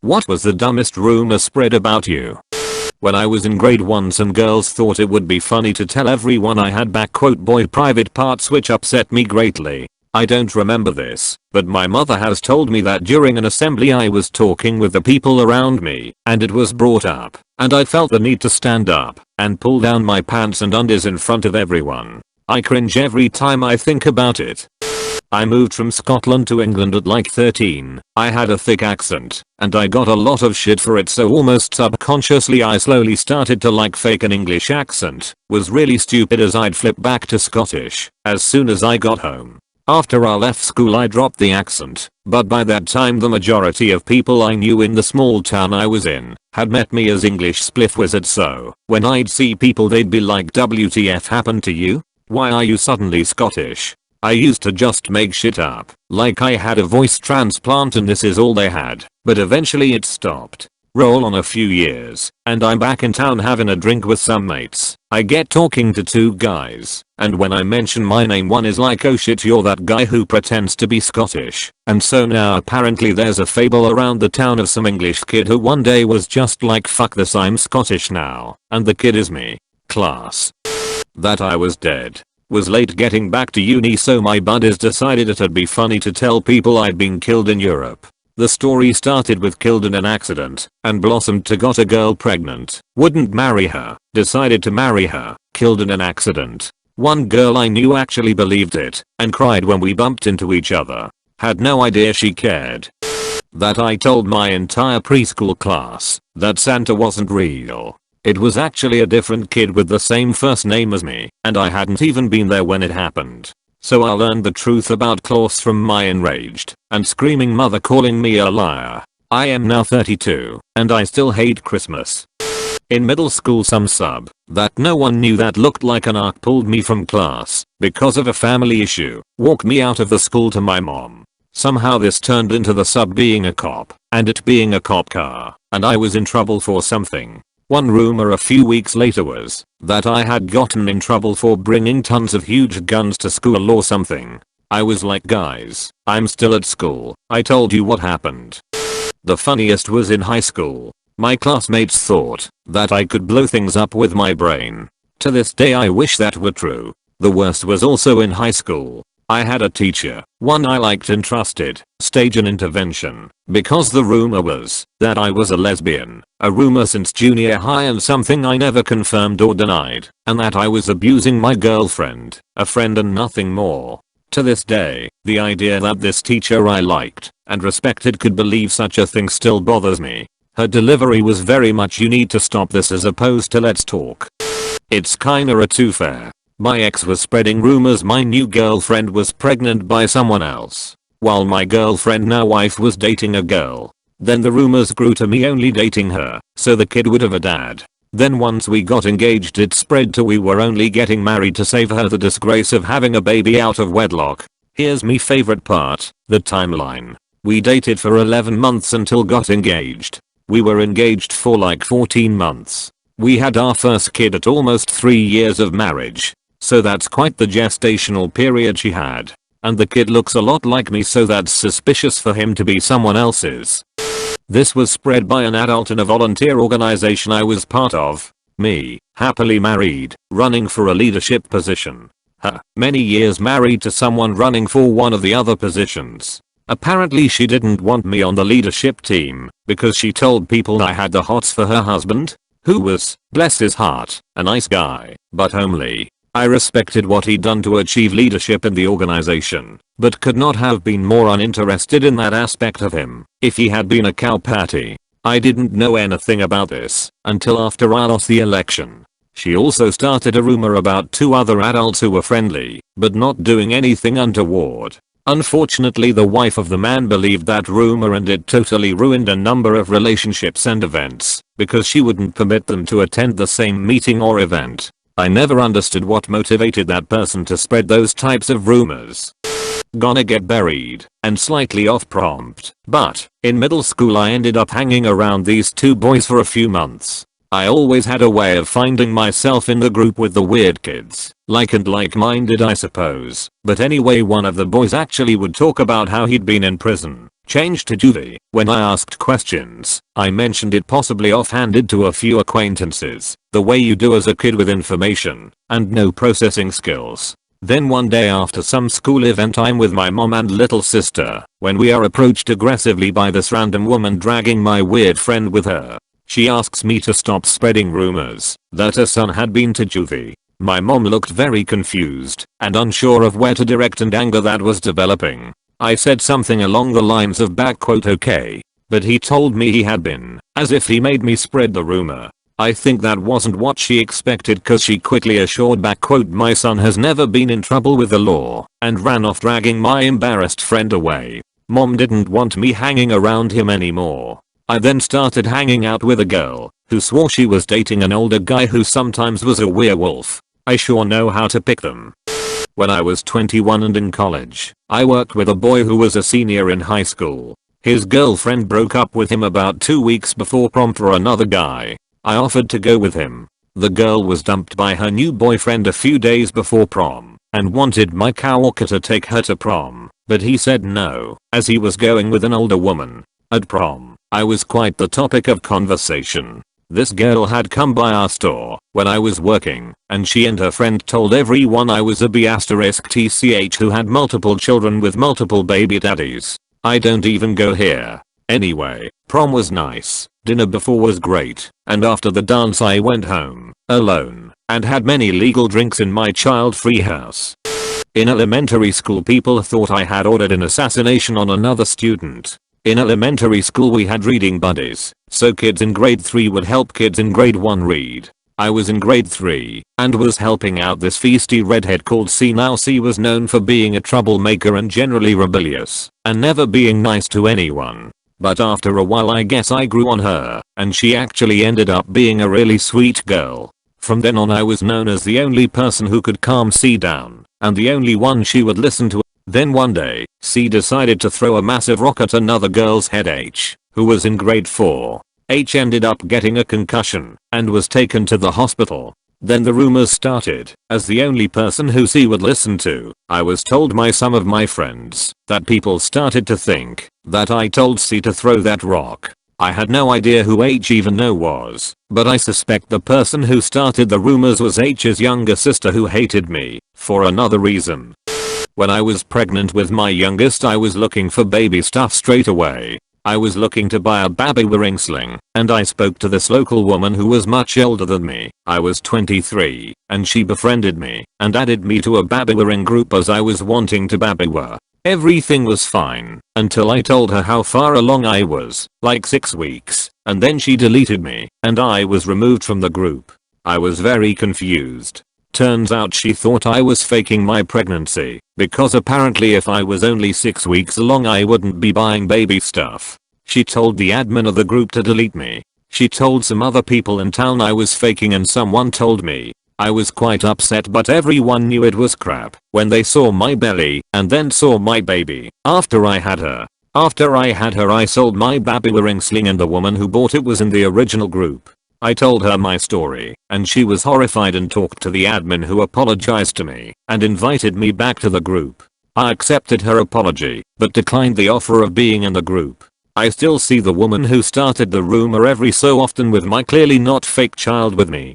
What was the dumbest rumor spread about you? When I was in grade 1, some girls thought it would be funny to tell everyone I had boy private parts, which upset me greatly. I don't remember this, but my mother has told me that during an assembly I was talking with the people around me, and it was brought up, and I felt the need to stand up and pull down my pants and undies in front of everyone. I cringe every time I think about it. I moved from Scotland to England at like 13. I had a thick accent, and I got a lot of shit for it, so almost subconsciously I slowly started to like fake an English accent. Was really stupid as I'd flip back to Scottish as soon as I got home. After I left school I dropped the accent, but by that time the majority of people I knew in the small town I was in had met me as English spliff wizard, so when I'd see people they'd be like, WTF happened to you? Why are you suddenly Scottish? I used to just make shit up, like I had a voice transplant and this is all they had, but eventually it stopped. Roll on a few years, and I'm back in town having a drink with some mates. I get talking to two guys, and when I mention my name one is like, oh shit, you're that guy who pretends to be Scottish. And so now apparently there's a fable around the town of some English kid who one day was just like, fuck this, I'm Scottish now, and the kid is me. Class. That I was dead. Was late getting back to uni, so my buddies decided it'd be funny to tell people I'd been killed in Europe. The story started with killed in an accident and blossomed to got a girl pregnant, wouldn't marry her, decided to marry her, killed in an accident. One girl I knew actually believed it and cried when we bumped into each other. Had no idea she cared. That I told my entire preschool class that Santa wasn't real. It was actually a different kid with the same first name as me, and I hadn't even been there when it happened. So I learned the truth about Claus from my enraged and screaming mother calling me a liar. I am now 32, and I still hate Christmas. In middle school some sub that no one knew that looked like an arc pulled me from class because of a family issue, walked me out of the school to my mom. Somehow this turned into the sub being a cop, and it being a cop car, and I was in trouble for something. One rumor a few weeks later was that I had gotten in trouble for bringing tons of huge guns to school or something. I was like, guys, I'm still at school, I told you what happened. The funniest was in high school. My classmates thought that I could blow things up with my brain. To this day I wish that were true. The worst was also in high school. I had a teacher, one I liked and trusted, stage an intervention because the rumor was that I was a lesbian, a rumor since junior high and something I never confirmed or denied, and that I was abusing my girlfriend, a friend and nothing more. To this day, the idea that this teacher I liked and respected could believe such a thing still bothers me. Her delivery was very much, you need to stop this, as opposed to let's talk. It's kinda a two-fare. My ex was spreading rumors my new girlfriend was pregnant by someone else, while my girlfriend now wife was dating a girl. Then the rumors grew to me only dating her, so the kid would have a dad. Then once we got engaged it spread to we were only getting married to save her the disgrace of having a baby out of wedlock. Here's me favorite part, the timeline. We dated for 11 months until got engaged. We were engaged for like 14 months. We had our first kid at almost 3 years of marriage. So that's quite the gestational period she had. And the kid looks a lot like me, so that's suspicious for him to be someone else's. This was spread by an adult in a volunteer organization I was part of. Me, happily married, running for a leadership position. Her, many years married to someone running for one of the other positions. Apparently she didn't want me on the leadership team because she told people I had the hots for her husband, who was, bless his heart, a nice guy, but homely. I respected what he'd done to achieve leadership in the organization, but could not have been more uninterested in that aspect of him if he had been a cow patty. I didn't know anything about this until after I lost the election. She also started a rumor about 2 other adults who were friendly, but not doing anything untoward. Unfortunately the wife of the man believed that rumor and it totally ruined a number of relationships and events because she wouldn't permit them to attend the same meeting or event. I never understood what motivated that person to spread those types of rumors. Gonna get buried and slightly off prompt, but in middle school I ended up hanging around these 2 boys for a few months. I always had a way of finding myself in the group with the weird kids, like-minded I suppose, but anyway one of the boys actually would talk about how he'd been in prison, changed to juvie. When I asked questions, I mentioned it possibly offhanded to a few acquaintances, the way you do as a kid with information and no processing skills. Then one day after some school event I'm with my mom and little sister when we are approached aggressively by this random woman dragging my weird friend with her. She asks me to stop spreading rumors that her son had been to juvie. My mom looked very confused and unsure of where to direct and anger that was developing. I said something along the lines of okay, but he told me he had been, as if he made me spread the rumor. I think that wasn't what she expected cause she quickly assured my son has never been in trouble with the law and ran off dragging my embarrassed friend away. Mom didn't want me hanging around him anymore. I then started hanging out with a girl who swore she was dating an older guy who sometimes was a werewolf. I sure know how to pick them. When I was 21 and in college, I worked with a boy who was a senior in high school. His girlfriend broke up with him about 2 weeks before prom for another guy. I offered to go with him. The girl was dumped by her new boyfriend a few days before prom and wanted my coworker to take her to prom, but he said no, as he was going with an older woman. At prom, I was quite the topic of conversation. This girl had come by our store when I was working, and she and her friend told everyone I was a B*TCH who had multiple children with multiple baby daddies. I don't even go here. Anyway, prom was nice, dinner before was great, and after the dance I went home, alone, and had many legal drinks in my child-free house. In elementary school people thought I had ordered an assassination on another student. In elementary school we had reading buddies, so kids in grade 3 would help kids in grade 1 read. I was in grade 3 and was helping out this feisty redhead called C. Now C was known for being a troublemaker and generally rebellious and never being nice to anyone. But after a while I guess I grew on her and she actually ended up being a really sweet girl. From then on I was known as the only person who could calm C down and the only one she would listen to. Then one day, C decided to throw a massive rock at another girl's head H, who was in grade 4. H ended up getting a concussion and was taken to the hospital. Then the rumors started. As the only person who C would listen to, I was told by some of my friends that people started to think that I told C to throw that rock. I had no idea who H even was, but I suspect the person who started the rumors was H's younger sister who hated me for another reason. When I was pregnant with my youngest I was looking for baby stuff straight away. I was looking to buy a baby wearing sling and I spoke to this local woman who was much older than me. I was 23 and she befriended me and added me to a baby wearing group as I was wanting to baby wear. Everything was fine until I told her how far along I was, like 6 weeks, and then she deleted me and I was removed from the group. I was very confused. Turns out she thought I was faking my pregnancy because apparently if I was only 6 weeks along I wouldn't be buying baby stuff. She told the admin of the group to delete me. She told some other people in town I was faking and someone told me. I was quite upset but everyone knew it was crap when they saw my belly and then saw my baby. After I had her I sold my baby wearing sling and the woman who bought it was in the original group. I told her my story and she was horrified and talked to the admin who apologized to me and invited me back to the group. I accepted her apology but declined the offer of being in the group. I still see the woman who started the rumor every so often with my clearly not fake child with me.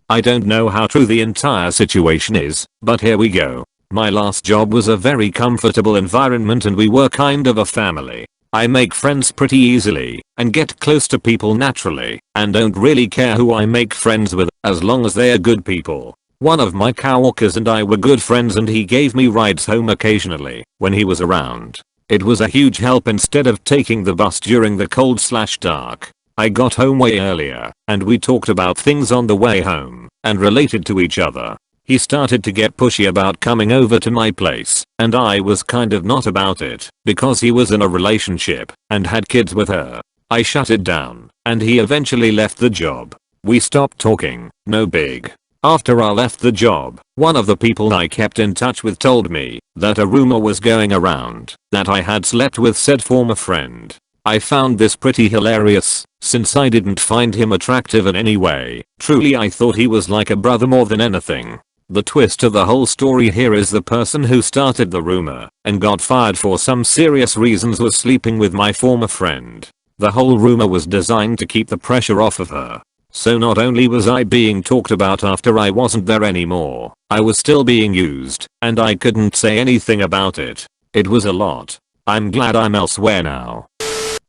I don't know how true the entire situation is, but here we go. My last job was a very comfortable environment and we were kind of a family. I make friends pretty easily and get close to people naturally and don't really care who I make friends with as long as they are good people. One of my coworkers and I were good friends and he gave me rides home occasionally when he was around. It was a huge help instead of taking the bus during the cold/dark. I got home way earlier and we talked about things on the way home and related to each other. He started to get pushy about coming over to my place and I was kind of not about it because he was in a relationship and had kids with her. I shut it down and he eventually left the job. We stopped talking, no big. After I left the job, one of the people I kept in touch with told me that a rumor was going around that I had slept with said former friend. I found this pretty hilarious since I didn't find him attractive in any way. Truly I thought he was like a brother more than anything. The twist to the whole story here is the person who started the rumor and got fired for some serious reasons was sleeping with my former friend. The whole rumor was designed to keep the pressure off of her. So not only was I being talked about after I wasn't there anymore, I was still being used, and I couldn't say anything about it. It was a lot. I'm glad I'm elsewhere now.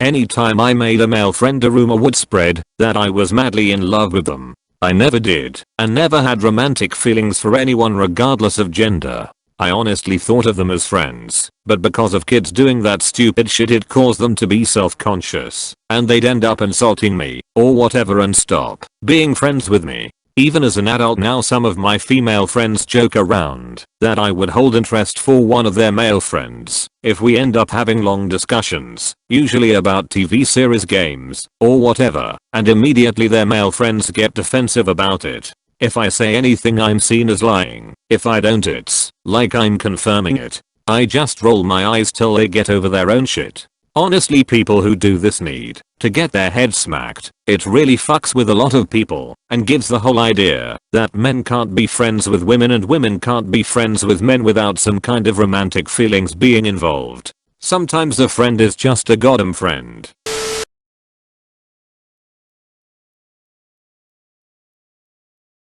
Anytime I made a male friend, a rumor would spread that I was madly in love with them. I never did, and never had romantic feelings for anyone regardless of gender. I honestly thought of them as friends, but because of kids doing that stupid shit it caused them to be self-conscious, and they'd end up insulting me, or whatever, and stop being friends with me. Even as an adult now, some of my female friends joke around that I would hold interest for one of their male friends if we end up having long discussions, usually about TV series, games, or whatever, and immediately their male friends get defensive about it. If I say anything I'm seen as lying. If I don't it's like I'm confirming it. I just roll my eyes till they get over their own shit. Honestly, people who do this need to get their head smacked. It really fucks with a lot of people and gives the whole idea that men can't be friends with women and women can't be friends with men without some kind of romantic feelings being involved. Sometimes a friend is just a goddamn friend.